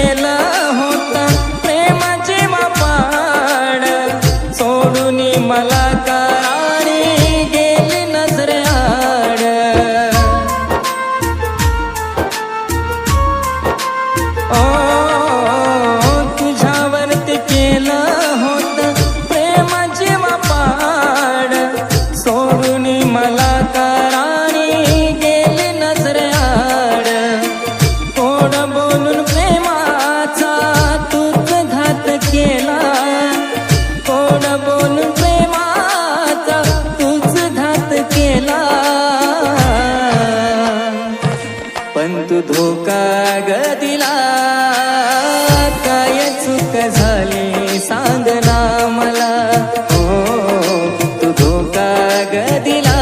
केलं होतं प्रेमाचे मापाड, सोडून मला करारी गेली नजरेआड. ओ तुझ्यावरती केलं होतं प्रेमाचे मापाड, सोडून मला करारी गेली नजरेआड. कोड बोलून प्रेमाचा तूच घात केला, कोड बोलून प्रेमाचा तूच घात केला. पण तू धोका ग दिला, काय चूक झाली सांग ना मला. हो तू धोका ग दिला,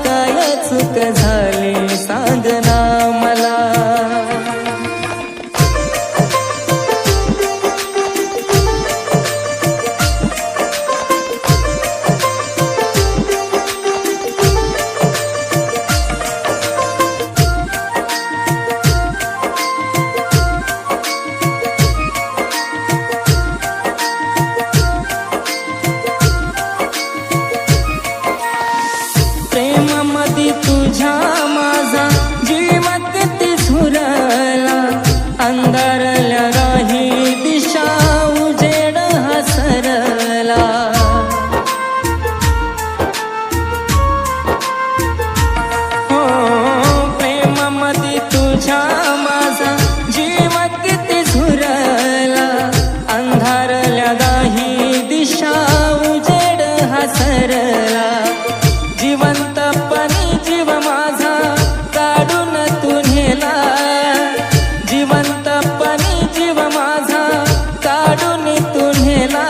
काय चूक झाली सांग ना मला. प्रेमामध्ये तुझ्या माझा जीव किती झुरला, अंधारल्या राही दिशा उजेड हसरला. हो प्रेमामध्ये तुझ्या माझा जीव किती झुरला, अंधारल्या राही दिशा उजेड हसरला. जिवंतपणी जीव माझा काढून तू नेला, जिवंतपणी जीव माझा काढून तू नेला.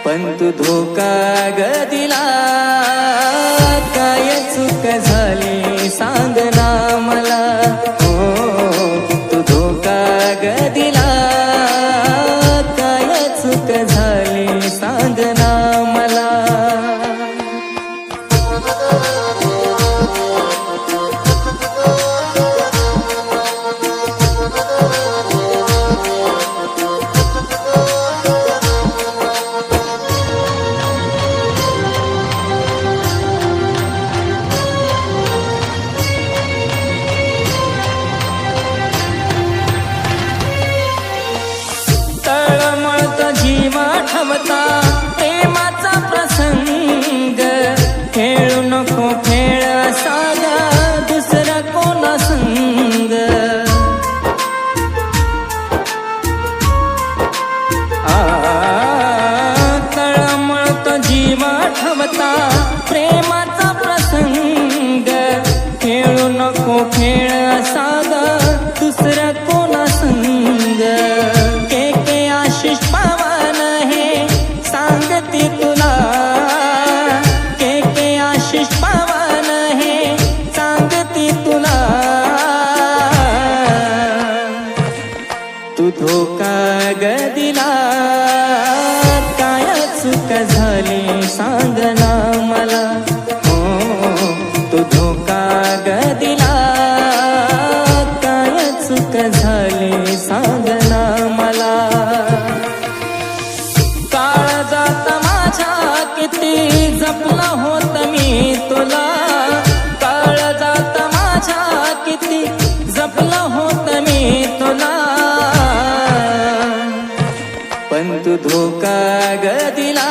पण तू धोका ग दिला, काय चूक झाली सांग ना मला. हो तू धोका ग दिला, काय चूक झाली सांग ना मला. तळमळत जीव आठवता प्रेमाचा प्रसंग, खेळू नको खेळ सागा दुसरा कोणा संग. तळमळत जीव आठवता प्रेमाचा प्रसंग, खेळू नको खेळ सागा दुसरा कोणा संग. के आशिष पवन हे सांगते तुला, के आशिष पवन हे सांगते तुला. तू धोका ग दिला, काय चूक झाली सांग ना मला. हो तू धोका ग दिला, काय चूक झाली सांग ना मला. काळजात माझ्या किती जपला होत मी तुला, काळजात माझ्या किती जपला होत मी तुला. पण तू धोका ग दिला,